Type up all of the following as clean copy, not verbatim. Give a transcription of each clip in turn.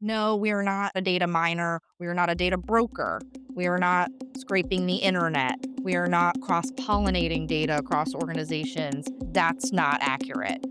no, we are not a data miner. We are not a data broker. We are not scraping the internet. We are not cross pollinating data across organizations. That's not accurate.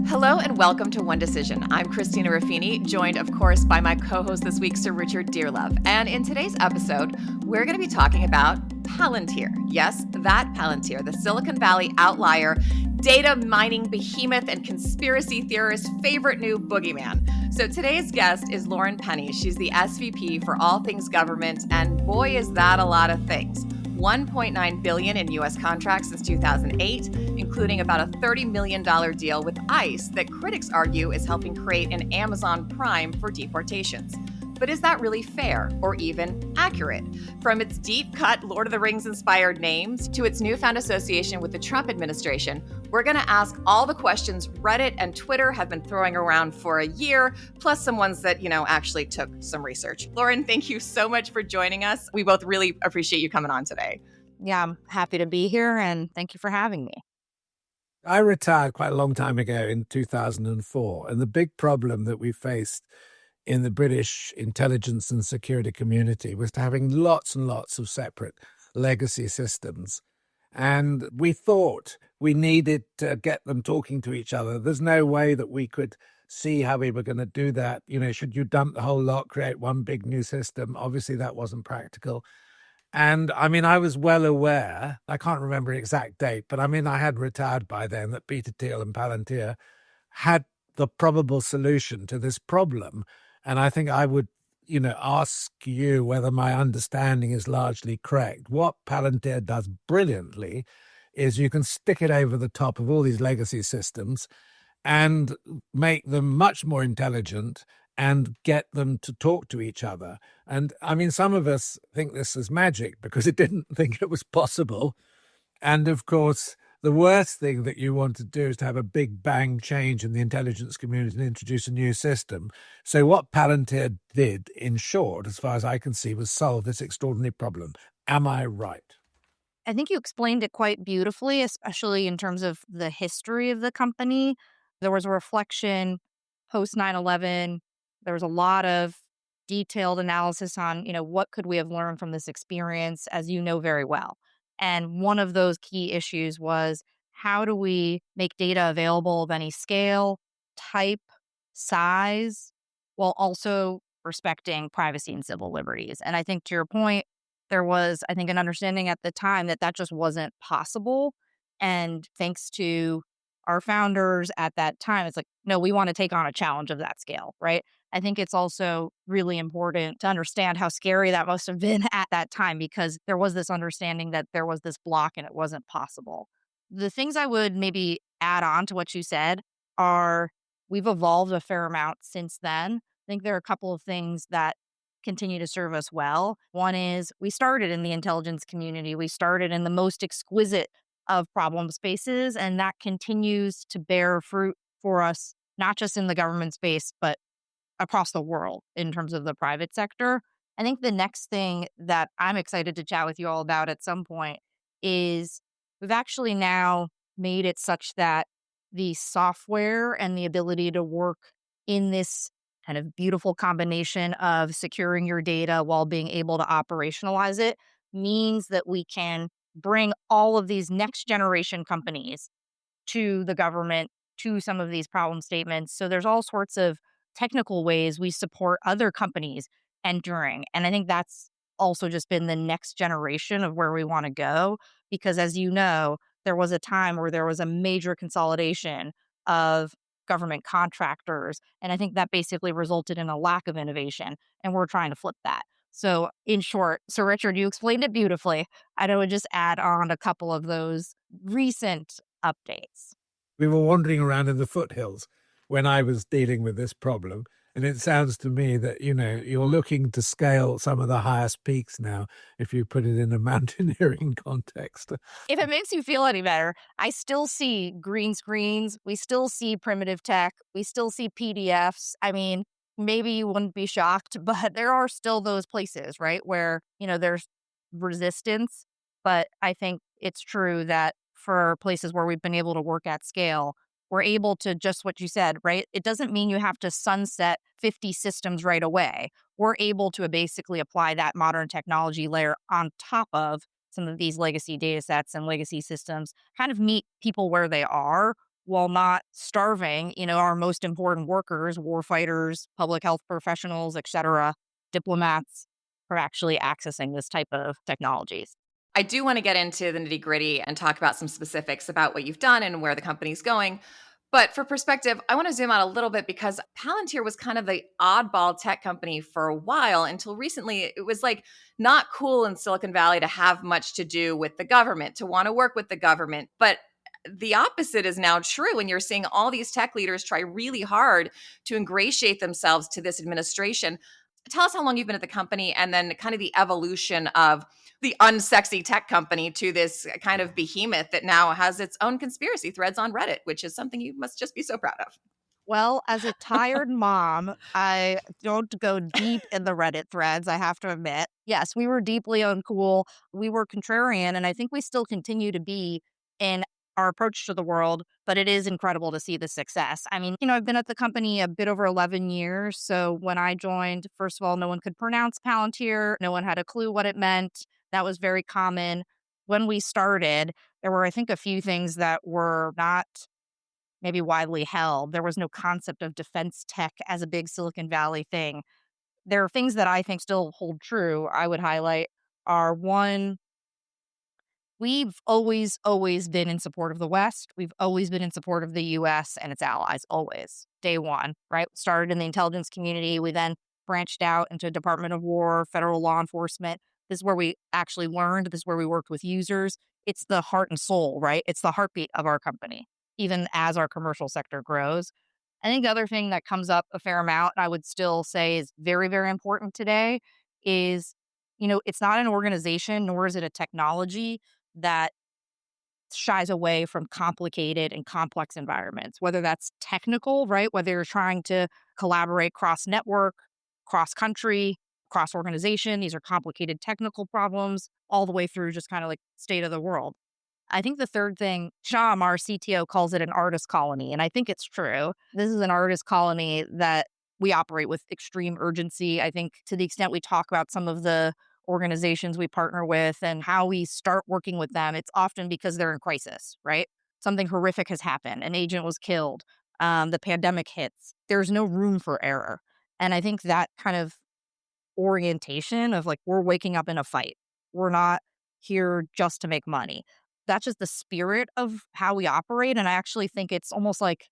Hello and welcome to One Decision. I'm Christina Ruffini, joined, of course, by my co-host this week, Sir Richard Dearlove. And in today's episode, we're going to be talking about Palantir. Yes, that Palantir, the Silicon Valley outlier, data mining behemoth, and conspiracy theorist favorite new boogeyman. So today's guest is Lauren Penneys. She's the SVP for all things government, and boy, is that a lot of things. $1.9 billion in U.S. contracts since 2008, including about a $30 million deal with ICE that critics argue is helping create an Amazon Prime for deportations. But is that really fair or even accurate? From its deep-cut Lord of the Rings-inspired names to its newfound association with the Trump administration, we're going to ask all the questions Reddit and Twitter have been throwing around for a year, plus some ones that, actually took some research. Lauren, thank you so much for joining us. We both really appreciate you coming on today. Yeah, I'm happy to be here and thank you for having me. I retired quite a long time ago in 2004, and the big problem that we faced in the British intelligence and security community was having lots and lots of separate legacy systems. And we thought we needed to get them talking to each other. There's no way that we could see how we were going to do that. Should you dump the whole lot, create one big new system? Obviously, that wasn't practical. And I was well aware, I can't remember the exact date, but I had retired by then, that Peter Thiel and Palantir had the probable solution to this problem. And I think I would, ask you whether my understanding is largely correct. What Palantir does brilliantly is you can stick it over the top of all these legacy systems and make them much more intelligent and get them to talk to each other. And some of us think this is magic because it didn't think it was possible. And of course, the worst thing that you want to do is to have a big bang change in the intelligence community and introduce a new system. So what Palantir did, in short, as far as I can see, was solve this extraordinary problem. Am I right? I think you explained it quite beautifully, especially in terms of the history of the company. There was a reflection post 9/11. There was a lot of detailed analysis on, what could we have learned from this experience, as you know very well. And one of those key issues was, how do we make data available of any scale, type, size, while also respecting privacy and civil liberties? And I think, to your point, there was, I think, an understanding at the time that that just wasn't possible. And thanks to our founders at that time, it's like, no, we want to take on a challenge of that scale, right? I think it's also really important to understand how scary that must have been at that time, because there was this understanding that there was this block and it wasn't possible. The things I would maybe add on to what you said are, we've evolved a fair amount since then. I think there are a couple of things that continue to serve us well. One is, we started in the intelligence community. We started in the most exquisite of problem spaces, and that continues to bear fruit for us, not just in the government space, but across the world in terms of the private sector. I think the next thing that I'm excited to chat with you all about at some point is, we've actually now made it such that the software and the ability to work in this kind of beautiful combination of securing your data while being able to operationalize it means that we can bring all of these next generation companies to the government, to some of these problem statements. So there's all sorts of technical ways we support other companies entering. And I think that's also just been the next generation of where we want to go. Because, as you know, there was a time where there was a major consolidation of government contractors. And I think that basically resulted in a lack of innovation. And we're trying to flip that. So in short, Sir Richard, you explained it beautifully. I would just add on a couple of those recent updates. We were wandering around in the foothills when I was dealing with this problem. And it sounds to me that, you're looking to scale some of the highest peaks now, if you put it in a mountaineering context. If it makes you feel any better, I still see green screens. We still see primitive tech. We still see PDFs. Maybe you wouldn't be shocked, but there are still those places, right, where, there's resistance. But I think it's true that for places where we've been able to work at scale, we're able to just what you said, right? It doesn't mean you have to sunset 50 systems right away. We're able to basically apply that modern technology layer on top of some of these legacy data sets and legacy systems, kind of meet people where they are while not starving, our most important workers, war fighters, public health professionals, et cetera, diplomats, for actually accessing this type of technologies. I do want to get into the nitty gritty and talk about some specifics about what you've done and where the company's going. But for perspective, I want to zoom out a little bit because Palantir was kind of the oddball tech company for a while until recently. It was like not cool in Silicon Valley to have much to do with the government, to want to work with the government. But the opposite is now true. And you're seeing all these tech leaders try really hard to ingratiate themselves to this administration. Tell us how long you've been at the company and then kind of the evolution of the unsexy tech company to this kind of behemoth that now has its own conspiracy threads on Reddit, which is something you must just be so proud of. Well, as a tired mom, I don't go deep in the Reddit threads, I have to admit. Yes, we were deeply uncool. We were contrarian, and I think we still continue to be in our approach to the world, but it is incredible to see the success. I mean, I've been at the company a bit over 11 years. So when I joined, first of all, no one could pronounce Palantir. No one had a clue what it meant. That was very common. When we started, there were, I think, a few things that were not maybe widely held. There was no concept of defense tech as a big Silicon Valley thing. There are things that I think still hold true. I would highlight are one, we've always been in support of the West. We've always been in support of the US and its allies, always. Day one, right? Started in the intelligence community. We then branched out into Department of War, federal law enforcement. This is where we actually learned. This is where we worked with users. It's the heart and soul, right? It's the heartbeat of our company, even as our commercial sector grows. I think the other thing that comes up a fair amount, I would still say is very, very important today is, it's not an organization, nor is it a technology that shies away from complicated and complex environments, whether that's technical, right? Whether you're trying to collaborate cross network, cross country, cross organization. These are complicated technical problems, all the way through just kind of like state of the world. I think the third thing, Sham, our CTO, calls it an artist colony. And I think it's true. This is an artist colony that we operate with extreme urgency. I think to the extent we talk about some of the organizations we partner with and how we start working with them, it's often because they're in crisis, right? Something horrific has happened. An agent was killed. The pandemic hits. There's no room for error. And I think that kind of orientation of like, we're waking up in a fight. We're not here just to make money. That's just the spirit of how we operate. And I actually think it's almost like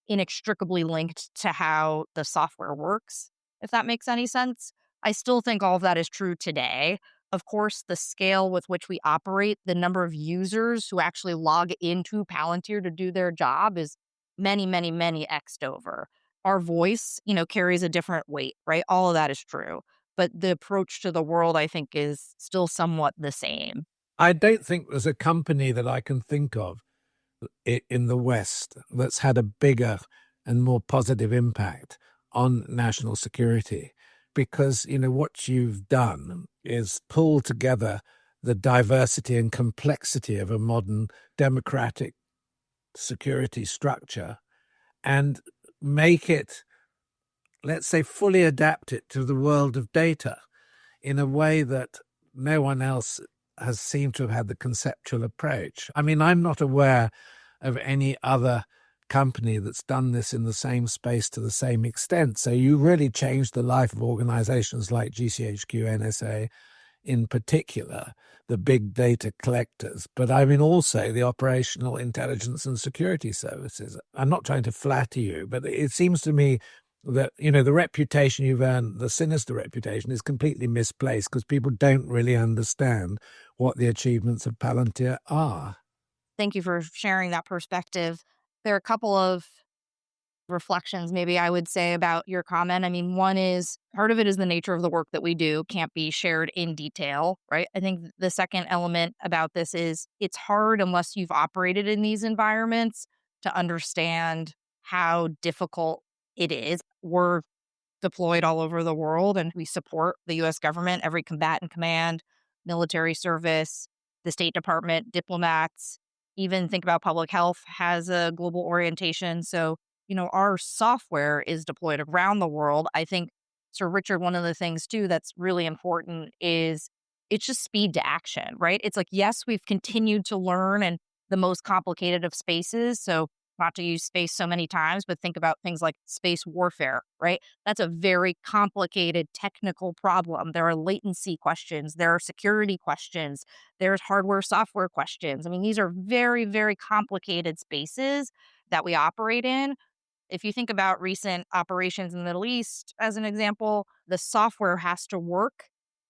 inextricably linked to how the software works, if that makes any sense. I still think all of that is true today. Of course, the scale with which we operate, the number of users who actually log into Palantir to do their job is many, many, many X'd over. Our voice, carries a different weight, right? All of that is true. But the approach to the world, I think, is still somewhat the same. I don't think there's a company that I can think of in the West that's had a bigger and more positive impact on national security, because what you've done is pull together the diversity and complexity of a modern democratic security structure and make it, let's say, fully adapt it to the world of data in a way that no one else has seemed to have had the conceptual approach. I mean, I'm not aware of any other company that's done this in the same space to the same extent. So you really changed the life of organizations like GCHQ, NSA in particular, the big data collectors, but I mean also the operational intelligence and security services. I'm not trying to flatter you, but it seems to me that, the reputation you've earned, the sinister reputation, is completely misplaced because people don't really understand what the achievements of Palantir are. Thank you for sharing that perspective. There are a couple of reflections maybe I would say about your comment. I mean, one is part of it is the nature of the work that we do can't be shared in detail, right? I think the second element about this is it's hard unless you've operated in these environments to understand how difficult it is. We're deployed all over the world and we support the US government, every combatant command, military service, the State Department, diplomats. Even think about public health has a global orientation. So, our software is deployed around the world. I think, Sir Richard, one of the things too that's really important is it's just speed to action, right? It's like, yes, we've continued to learn in the most complicated of spaces. So, not to use space so many times, but think about things like space warfare, right? That's a very complicated technical problem. There are latency questions, there are security questions, there's hardware, software questions. I mean, these are very, very complicated spaces that we operate in. If you think about recent operations in the Middle East, as an example, the software has to work.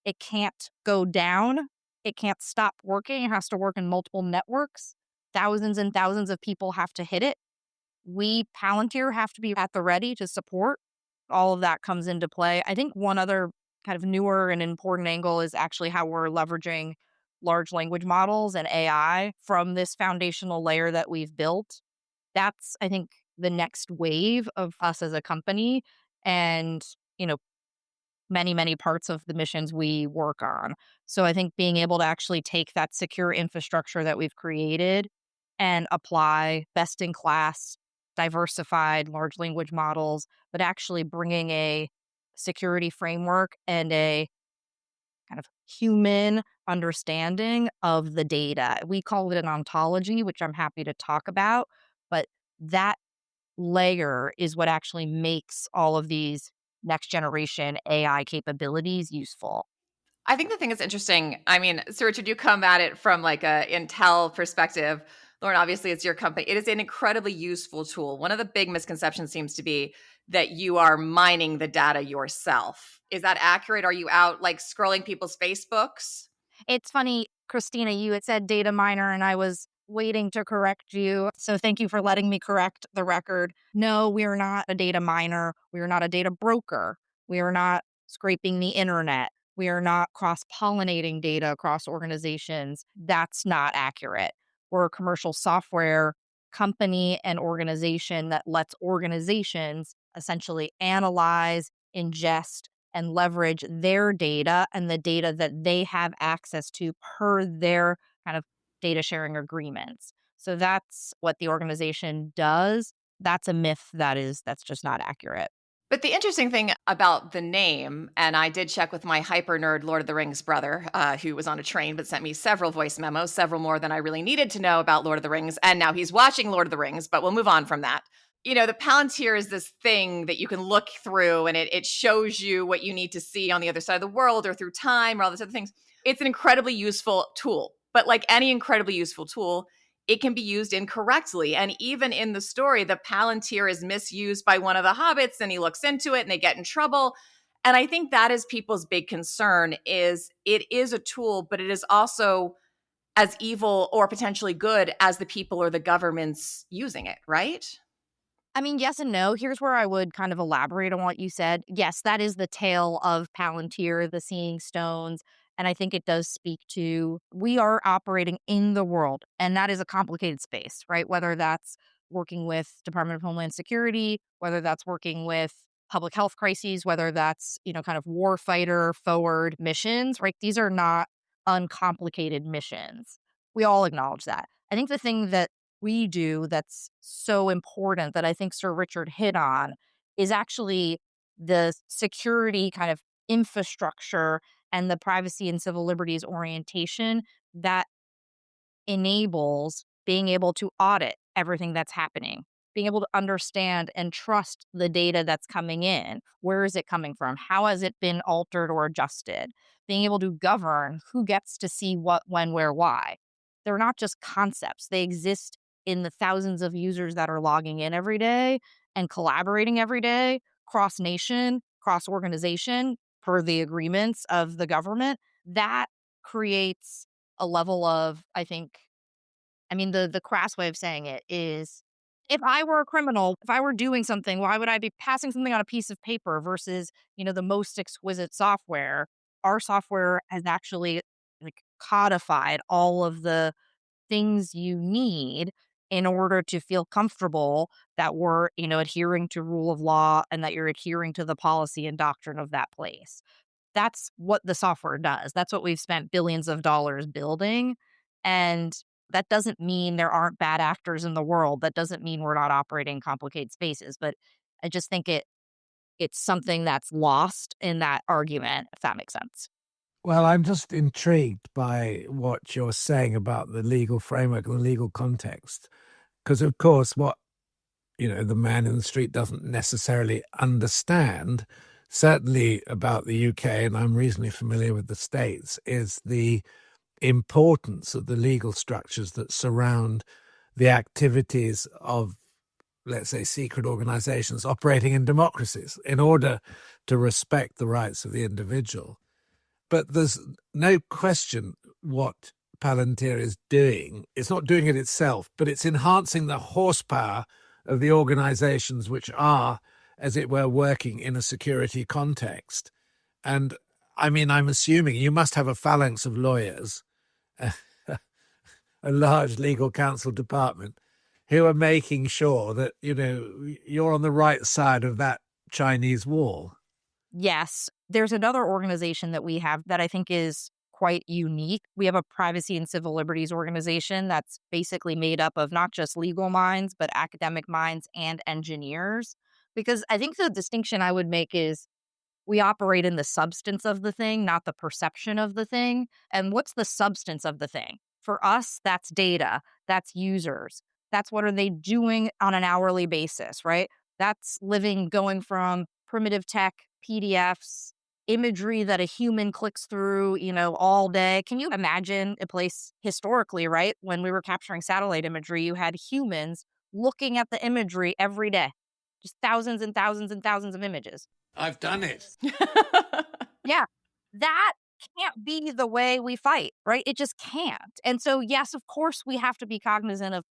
It can't go down. It can't stop working. It has to work in multiple networks. Thousands and thousands of people have to hit it. We, Palantir, have to be at the ready to support. All of that comes into play. I think one other kind of newer and important angle is actually how we're leveraging large language models and AI from this foundational layer that we've built. That's, I think, the next wave of us as a company and, you know, many, many parts of the missions we work on. So I think being able to actually take that secure infrastructure that we've created and apply best in class, diversified large language models, but actually bringing a security framework and a kind of human understanding of the data. We call it an ontology, which I'm happy to talk about, but that layer is what actually makes all of these next generation AI capabilities useful. I think the thing that's interesting, I mean, Sir Richard, you come at it from like a Intel perspective. Lauren, obviously it's your company. It is an incredibly useful tool. One of the big misconceptions seems to be that you are mining the data yourself. Is that accurate? Are you out like scrolling people's Facebooks? It's funny, Christina, you had said data miner, and I was waiting to correct you. So thank you for letting me correct the record. No, we are not a data miner. We are not a data broker. We are not scraping the internet. We are not cross pollinating data across organizations. That's not accurate. We're a commercial software company and organization that lets organizations essentially analyze, ingest, and leverage their data and the data that they have access to per their kind of data sharing agreements. So that's what the organization does. That's a myth that's just not accurate. But the interesting thing about the name, and I did check with my hyper nerd Lord of the Rings brother, who was on a train but sent me several voice memos, several more than I really needed to know about Lord of the Rings. And now he's watching Lord of the Rings, but we'll move on from that. You know, the Palantir is this thing that you can look through and it shows you what you need to see on the other side of the world or through time or all these other things. It's an incredibly useful tool. But like any incredibly useful tool, it can be used incorrectly. And even in the story, the Palantir is misused by one of the hobbits and he looks into it and they get in trouble. And I think that is people's big concern is it is a tool, but it is also as evil or potentially good as the people or the governments using it, right? I mean, yes and no. Here's where I would kind of elaborate on what you said. Yes, that is the tale of Palantir, the Seeing Stones. And I think it does speak to we are operating in the world, and that is a complicated space, right? Whether that's working with Department of Homeland Security, whether that's working with public health crises, whether that's, kind of warfighter forward missions, right? These are not uncomplicated missions. We all acknowledge that. I think the thing that we do that's so important that I think Sir Richard hit on is actually the security kind of infrastructure and the privacy and civil liberties orientation that enables being able to audit everything that's happening, being able to understand and trust the data that's coming in. Where is it coming from? How has it been altered or adjusted? Being able to govern who gets to see what, when, where, why. They're not just concepts, they exist in the thousands of users that are logging in every day and collaborating every day, cross nation, cross organization, per the agreements of the government. That creates a level of, the crass way of saying it is if I were a criminal, if I were doing something, why would I be passing something on a piece of paper versus, the most exquisite software? Our software has actually like codified all of the things you need in order to feel comfortable that we're, adhering to rule of law and that you're adhering to the policy and doctrine of that place. That's what the software does. That's what we've spent billions of dollars building. And That doesn't mean there aren't bad actors in the world. That doesn't mean we're not operating in complicated spaces. But I just think it's something that's lost in that argument, if that makes sense. Well, I'm just intrigued by what you're saying about the legal framework and the legal context. Because, of course, what the man in the street doesn't necessarily understand, certainly about the UK, and I'm reasonably familiar with the States, is the importance of the legal structures that surround the activities of, let's say, secret organizations operating in democracies in order to respect the rights of the individual. But there's no question what Palantir is doing. It's not doing it itself, but it's enhancing the horsepower of the organizations which are, as it were, working in a security context. And I mean, I'm assuming you must have a phalanx of lawyers, a large legal counsel department, who are making sure that, you're on the right side of that Chinese wall. Yes. There's another organization that we have that I think is quite unique. We have a privacy and civil liberties organization that's basically made up of not just legal minds, but academic minds and engineers. Because I think the distinction I would make is we operate in the substance of the thing, not the perception of the thing. And what's the substance of the thing? For us, that's data, that's users, that's what are they doing on an hourly basis, right? That's living, going from primitive tech, PDFs, imagery that a human clicks through, all day. Can you imagine a place historically, right? When we were capturing satellite imagery, you had humans looking at the imagery every day, just thousands and thousands and thousands of images. I've done it. Yeah, that can't be the way we fight, right? It just can't. And so, yes, of course, we have to be cognizant of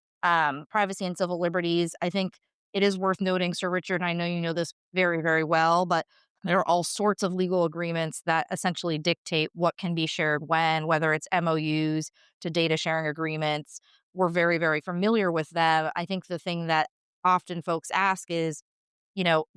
privacy and civil liberties. I think it is worth noting, Sir Richard, I know you know this very, very well, but there are all sorts of legal agreements that essentially dictate what can be shared when, whether it's MOUs to data sharing agreements. We're very, very familiar with them. I think the thing that often folks ask is,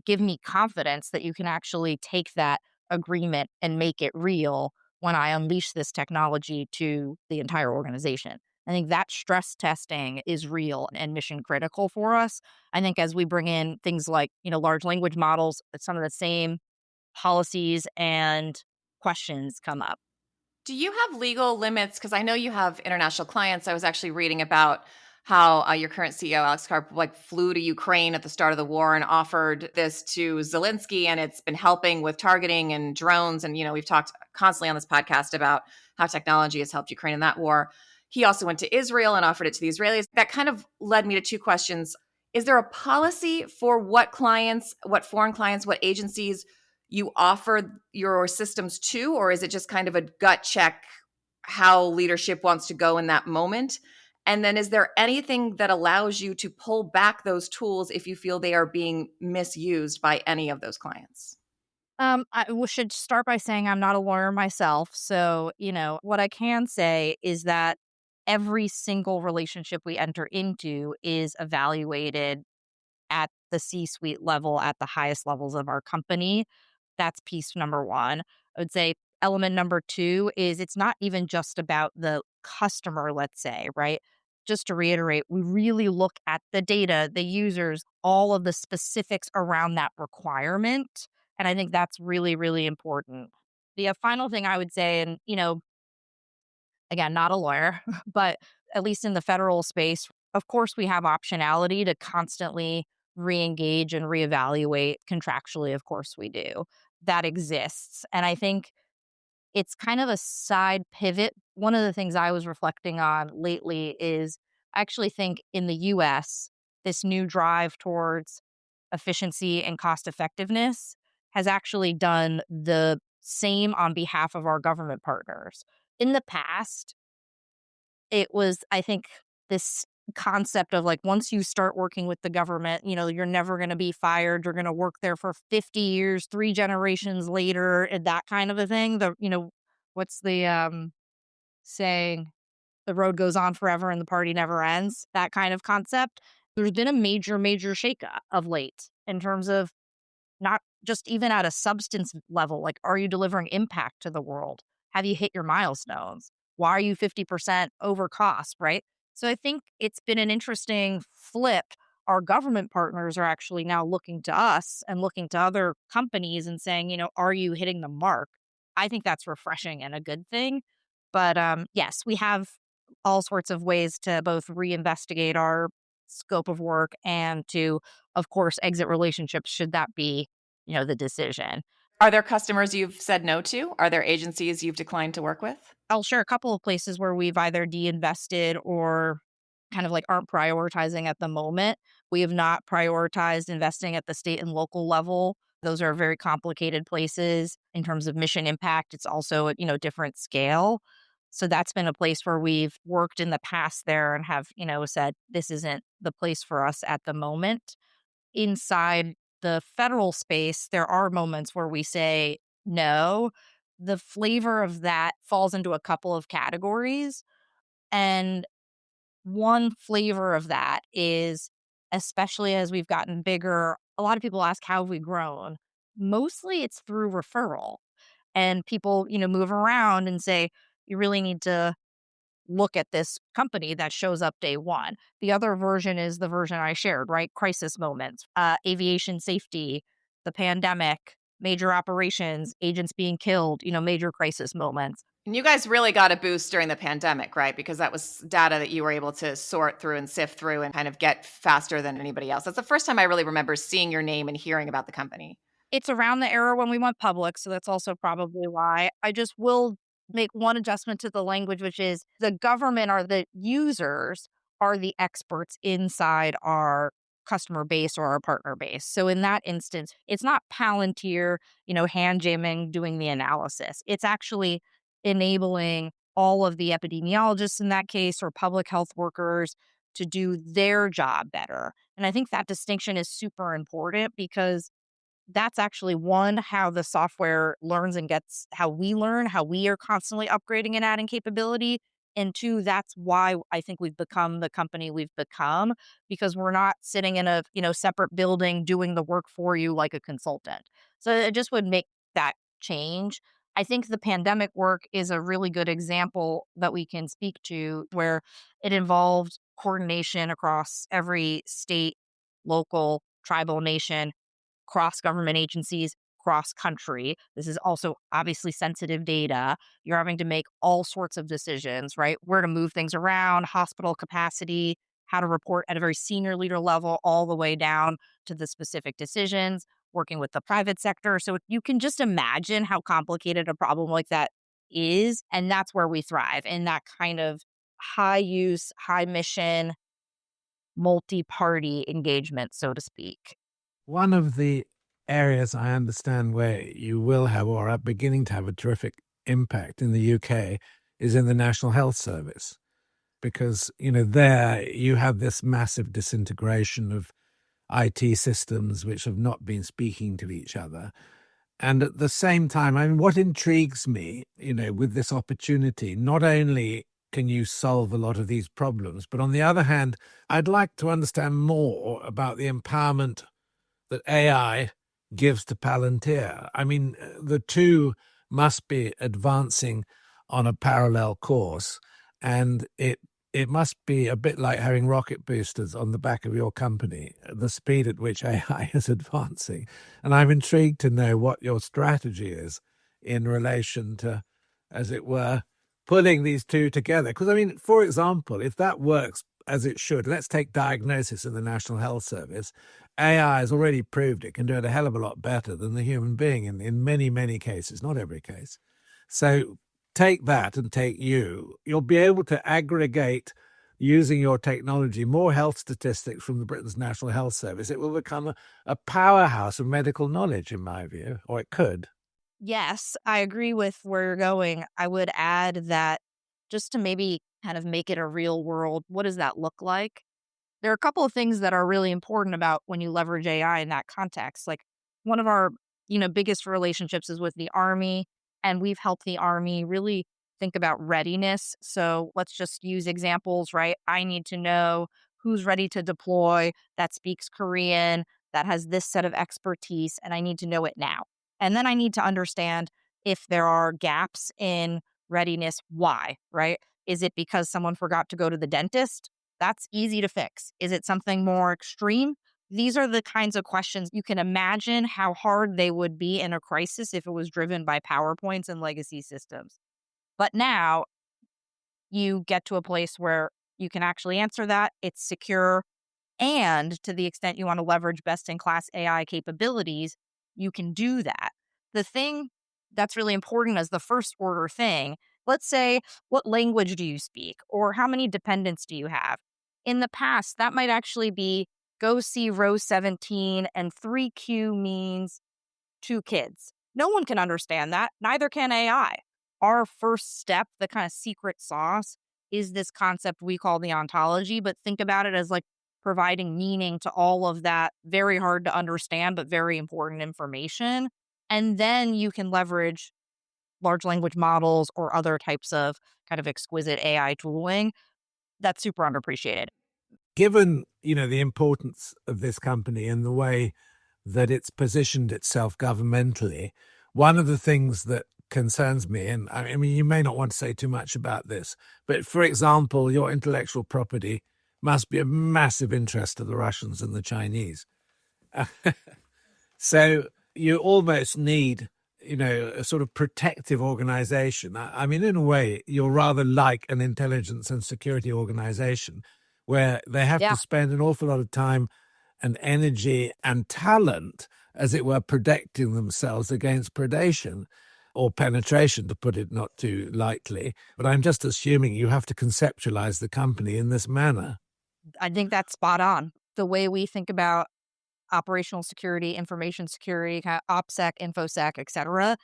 give me confidence that you can actually take that agreement and make it real when I unleash this technology to the entire organization. I think that stress testing is real and mission critical for us. I think as we bring in things like, large language models, some of the same policies and questions come up. Do you have legal limits? Because I know you have international clients. I was actually reading about how your current CEO, Alex Karp, flew to Ukraine at the start of the war and offered this to Zelensky, and it's been helping with targeting and drones. And, we've talked constantly on this podcast about how technology has helped Ukraine in that war. He also went to Israel and offered it to the Israelis. That kind of led me to two questions. Is there a policy for what clients, what foreign clients, what agencies you offer your systems to, or is it just kind of a gut check how leadership wants to go in that moment? And then is there anything that allows you to pull back those tools if you feel they are being misused by any of those clients? Should start by saying I'm not a lawyer myself. So, what I can say is that every single relationship we enter into is evaluated at the C-suite level, at the highest levels of our company. That's piece number one. I would say element number two is it's not even just about the customer, let's say, right? Just to reiterate, we really look at the data, the users, all of the specifics around that requirement. And I think that's really, really important. The final thing I would say, and, again, not a lawyer, but at least in the federal space, of course, we have optionality to constantly re-engage and reevaluate contractually. Of course, we do. That exists. And I think it's kind of a side pivot. One of the things I was reflecting on lately is I actually think in the US, this new drive towards efficiency and cost effectiveness has actually done the same on behalf of our government partners. In the past, it was, I think, this concept of once you start working with the government, you're never going to be fired. You're going to work there for 50 years, 3 generations later, and that kind of a thing. What's the saying? The road goes on forever and the party never ends. That kind of concept. There's been a major, major shakeup of late in terms of not just even at a substance level. Are you delivering impact to the world? Have you hit your milestones? Why are you 50% over cost, right? So I think it's been an interesting flip. Our government partners are actually now looking to us and looking to other companies and saying, are you hitting the mark? I think that's refreshing and a good thing. But yes, we have all sorts of ways to both reinvestigate our scope of work and to, of course, exit relationships should that be, the decision. Are there customers you've said no to? Are there agencies you've declined to work with? I'll share a couple of places where we've either de-invested or kind of like aren't prioritizing at the moment. We have not prioritized investing at the state and local level. Those are very complicated places in terms of mission impact. It's also at, different scale. So that's been a place where we've worked in the past there and have, said this isn't the place for us at the moment. Inside the federal space, there are moments where we say no. The flavor of that falls into a couple of categories. And one flavor of that is, especially as we've gotten bigger, a lot of people ask, how have we grown? Mostly it's through referral. And people, move around and say, you really need to look at this company that shows up day one. The other version is the version I shared, right? Crisis moments, aviation safety, the pandemic, major operations, agents being killed, major crisis moments. And you guys really got a boost during the pandemic, right? Because that was data that you were able to sort through and sift through and kind of get faster than anybody else. That's the first time I really remember seeing your name and hearing about the company. It's around the era when we went public, so that's also probably why. I just will make one adjustment to the language, which is the government or the users are the experts inside our customer base or our partner base. So in that instance, it's not Palantir, hand jamming, doing the analysis. It's actually enabling all of the epidemiologists in that case or public health workers to do their job better. And I think that distinction is super important because that's actually one, how the software learns and gets how we learn, how we are constantly upgrading and adding capability. And two, that's why I think we've become the company we've become because we're not sitting in a, separate building doing the work for you like a consultant. So it just would make that change. I think the pandemic work is a really good example that we can speak to where it involved coordination across every state, local, tribal nation cross government agencies, cross country. This is also obviously sensitive data. You're having to make all sorts of decisions, right? Where to move things around, hospital capacity, how to report at a very senior leader level, all the way down to the specific decisions, working with the private sector. So you can just imagine how complicated a problem like that is. And that's where we thrive in that kind of high use, high mission, multi party engagement, so to speak. One of the areas I understand where you will have or are beginning to have a terrific impact in the UK is in the National Health Service. Because, there you have this massive disintegration of IT systems which have not been speaking to each other. And at the same time, I mean, what intrigues me, with this opportunity, not only can you solve a lot of these problems, but on the other hand, I'd like to understand more about the empowerment that AI gives to Palantir. I mean, the two must be advancing on a parallel course, and it must be a bit like having rocket boosters on the back of your company, the speed at which AI is advancing. And I'm intrigued to know what your strategy is in relation to, as it were, putting these two together. Because, I mean, for example, if that works as it should, let's take diagnosis in the National Health Service. AI has already proved it can do it a hell of a lot better than the human being in many, many cases, not every case. So take that and take you'll be able to aggregate using your technology more health statistics from the Britain's National Health Service. It will become a powerhouse of medical knowledge, in my view, or it could. Yes, I agree with where you're going. I would add that just to maybe kind of make it a real world, what does that look like? There are a couple of things that are really important about when you leverage AI in that context. Like one of our, biggest relationships is with the Army, and we've helped the Army really think about readiness. So let's just use examples, right? I need to know who's ready to deploy, that speaks Korean, that has this set of expertise, and I need to know it now. And then I need to understand if there are gaps in readiness, why, right? Is it because someone forgot to go to the dentist? That's easy to fix. Is it something more extreme? These are the kinds of questions you can imagine how hard they would be in a crisis if it was driven by PowerPoints and legacy systems. But now you get to a place where you can actually answer that. It's secure. And to the extent you want to leverage best in class AI capabilities, you can do that. The thing that's really important as the first order thing, let's say, what language do you speak or how many dependents do you have? In the past, that might actually be go see row 17 and 3Q means two kids. No one can understand that. Neither can AI. Our first step, the kind of secret sauce, is this concept we call the ontology, but think about it as like providing meaning to all of that very hard to understand, but very important information. And then you can leverage large language models or other types of kind of exquisite AI tooling. That's super underappreciated. Given, the importance of this company and the way that it's positioned itself governmentally, one of the things that concerns me, and I mean, you may not want to say too much about this, but for example, your intellectual property must be of massive interest to the Russians and the Chinese. So you almost need, a sort of protective organization. I mean, in a way, you're rather like an intelligence and security organization where they have to Yeah. spend an awful lot of time and energy and talent, as it were, protecting themselves against predation or penetration, to put it not too lightly. But I'm just assuming you have to conceptualize the company in this manner. I think that's spot on. The way we think about operational security, information security, kind of OPSEC, InfoSec, et cetera.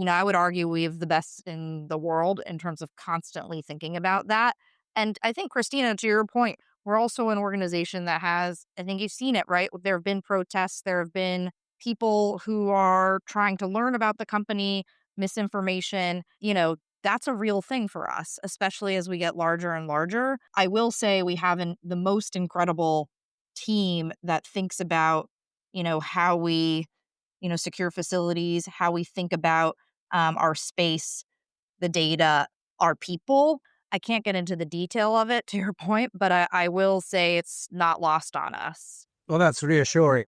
I would argue we have the best in the world in terms of constantly thinking about that. And I think, Christina, to your point, we're also an organization that has, I think you've seen it, right? There have been protests, there have been people who are trying to learn about the company, misinformation. That's a real thing for us, especially as we get larger and larger. I will say we have the most incredible team that thinks about, how we, secure facilities, how we think about our space, the data, our people. I can't get into the detail of it to your point, but I will say it's not lost on us. Well, that's reassuring.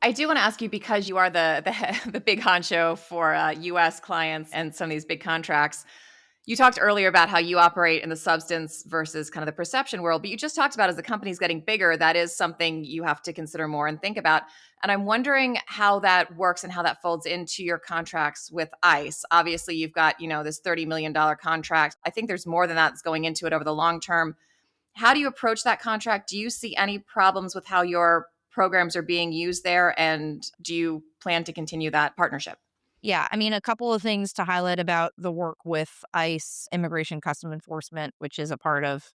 I do want to ask you, because you are the big honcho for U.S. clients and some of these big contracts. You talked earlier about how you operate in the substance versus kind of the perception world, but you just talked about, as the company's getting bigger, that is something you have to consider more and think about. And I'm wondering how that works and how that folds into your contracts with ICE. Obviously, you've got, this $30 million contract. I think there's more than that that's going into it over the long term. How do you approach that contract? Do you see any problems with how your programs are being used there? And do you plan to continue that partnership? Yeah, I mean, a couple of things to highlight about the work with ICE, Immigration Custom Enforcement, which is a part of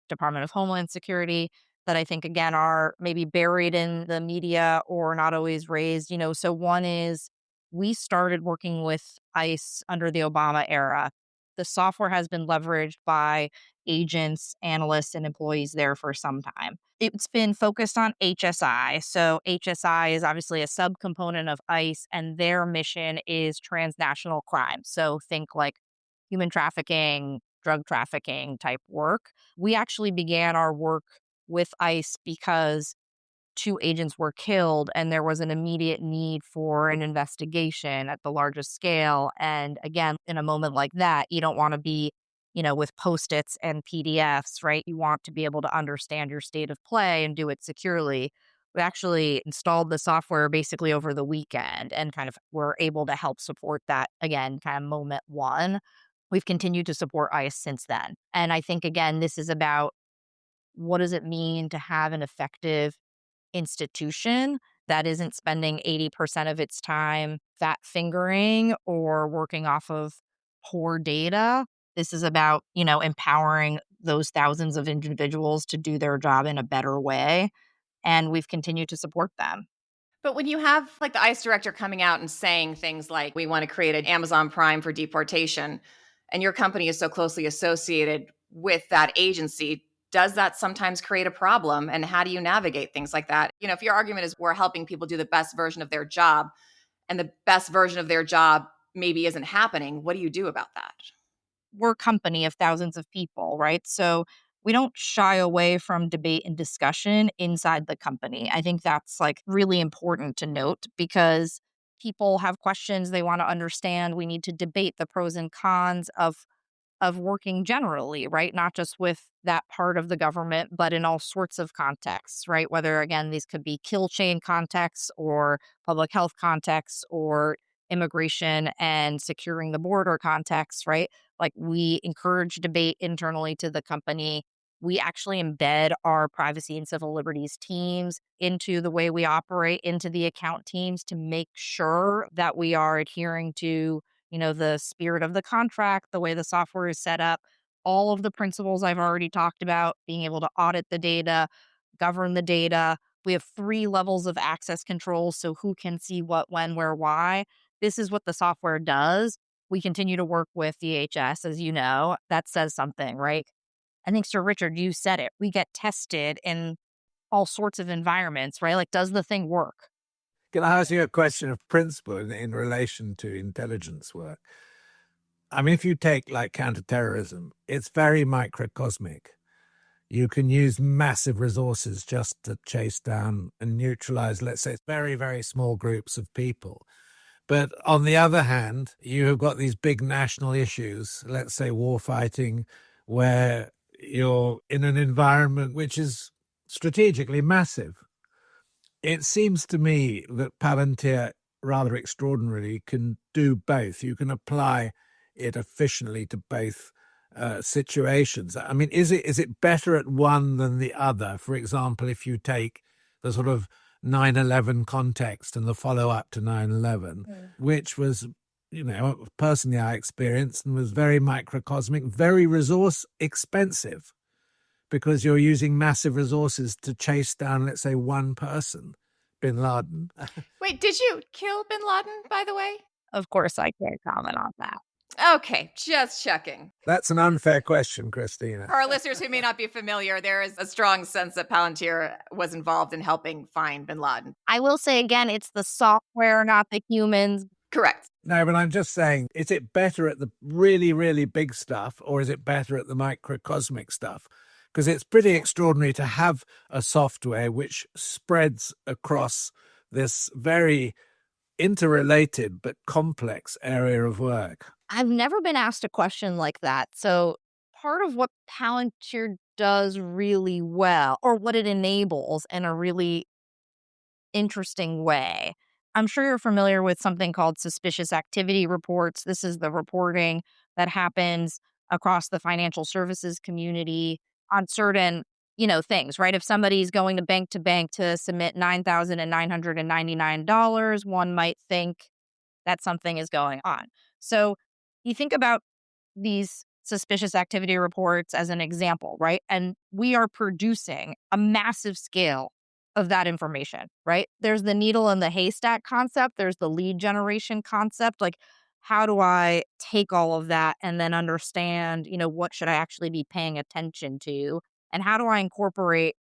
Department of Homeland Security, that I think, again, are maybe buried in the media or not always raised. So one is we started working with ICE under the Obama era. The software has been leveraged by agents, analysts, and employees there for some time. It's been focused on HSI. So HSI is obviously a subcomponent of ICE, and their mission is transnational crime. So think like human trafficking, drug trafficking type work. We actually began our work with ICE because two agents were killed and there was an immediate need for an investigation at the largest scale. And again, in a moment like that, you don't want to be, with Post-its and PDFs, right? You want to be able to understand your state of play and do it securely. We actually installed the software basically over the weekend and kind of were able to help support that again, kind of moment one. We've continued to support ICE since then. And I think, again, this is about what does it mean to have an effective institution that isn't spending 80% of its time fat fingering or working off of poor data. This is about, empowering those thousands of individuals to do their job in a better way. And we've continued to support them. But when you have like the ICE director coming out and saying things like, we want to create an Amazon Prime for deportation, and your company is so closely associated with that agency, does that sometimes create a problem? And how do you navigate things like that? If your argument is we're helping people do the best version of their job, and the best version of their job maybe isn't happening, what do you do about that? we're a company of thousands of people, right? So we don't shy away from debate and discussion inside the company. I think that's like really important to note because people have questions they want to understand. We need to debate the pros and cons of working generally, right? Not just with that part of the government, but in all sorts of contexts, right? Whether, again, these could be kill chain contexts or public health contexts or immigration and securing the border contexts, right? Like we encourage debate internally to the company. We actually embed our privacy and civil liberties teams into the way we operate, into the account teams to make sure that we are adhering to the spirit of the contract, the way the software is set up, all of the principles I've already talked about, being able to audit the data, govern the data. We have 3 levels of access control. So who can see what, when, where, why. This is what the software does. We continue to work with DHS, as you know. That says something, right? I think, Sir Richard, you said it. We get tested in all sorts of environments, right? Like, does the thing work? Can I ask you a question of principle in relation to intelligence work? I mean, if you take like counterterrorism, it's very microcosmic. You can use massive resources just to chase down and neutralize, let's say, very, very small groups of people. But on the other hand, you have got these big national issues, let's say war fighting, where you're in an environment which is strategically massive. It seems to me that Palantir rather extraordinarily can do both. You can apply it efficiently to both situations. I mean, is it better at one than the other? For example, if you take the sort of 9/11 context and the follow-up to 9/11, which was, personally I experienced and was very microcosmic, very resource expensive, because you're using massive resources to chase down, let's say, one person, bin Laden. Wait, did you kill bin Laden, by the way? Of course, I can't comment on that. Okay, just checking. That's an unfair question, Christina. For our listeners who may not be familiar, there is a strong sense that Palantir was involved in helping find bin Laden. I will say again, it's the software, not the humans. Correct. No, but I'm just saying, is it better at the really, really big stuff, or is it better at the microcosmic stuff? Because it's pretty extraordinary to have a software which spreads across this very interrelated but complex area of work. I've never been asked a question like that. So part of what Palantir does really well, or what it enables in a really interesting way. I'm sure you're familiar with something called suspicious activity reports. This is the reporting that happens across the financial services community on certain, things, right? If somebody's going to bank to submit $9,999, one might think that something is going on. So you think about these suspicious activity reports as an example, right? And we are producing a massive scale of that information, right? There's the needle in the haystack concept. There's the lead generation concept. Like, how do I take all of that and then understand, what should I actually be paying attention to? And how do I incorporate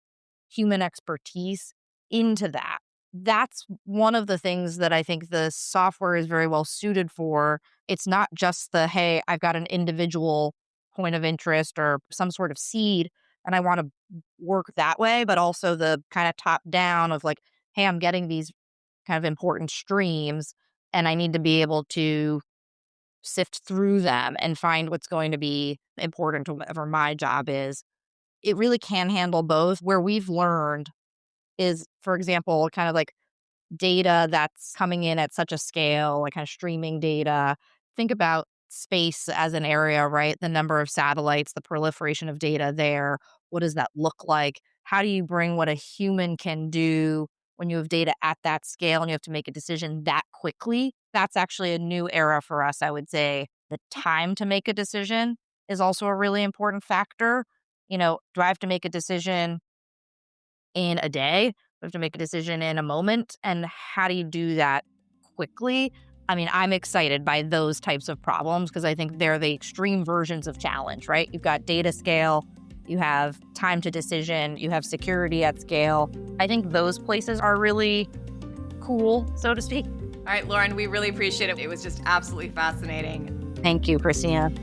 human expertise into that? That's one of the things that I think the software is very well suited for. It's not just the, hey, I've got an individual point of interest or some sort of seed and I want to work that way, but also the kind of top down of like, hey, I'm getting these kind of important streams and I need to be able to sift through them and find what's going to be important to whatever my job is. It really can handle both. Where we've learned is, for example, kind of like data that's coming in at such a scale, like kind of streaming data. Think about space as an area, right? The number of satellites, the proliferation of data there. What does that look like? How do you bring what a human can do when you have data at that scale and you have to make a decision that quickly? That's actually a new era for us, I would say. The time to make a decision is also a really important factor. Do I have to make a decision in a day? Do I have to make a decision in a moment? And how do you do that quickly? I mean, I'm excited by those types of problems because I think they're the extreme versions of challenge, right? You've got data scale, you have time to decision, you have security at scale. I think those places are really cool, so to speak. All right, Lauren, we really appreciate it. It was just absolutely fascinating. Thank you, Christina.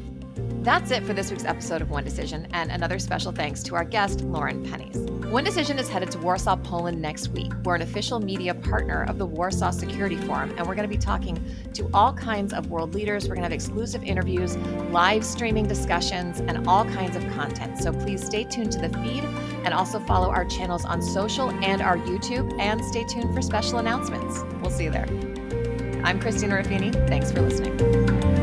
That's it for this week's episode of One Decision, and another special thanks to our guest, Lauren Penneys. One Decision is headed to Warsaw, Poland next week. We're an official media partner of the Warsaw Security Forum, and we're going to be talking to all kinds of world leaders. We're going to have exclusive interviews, live streaming discussions, and all kinds of content. So please stay tuned to the feed and also follow our channels on social and our YouTube, and stay tuned for special announcements. We'll see you there. I'm Christina Ruffini. Thanks for listening.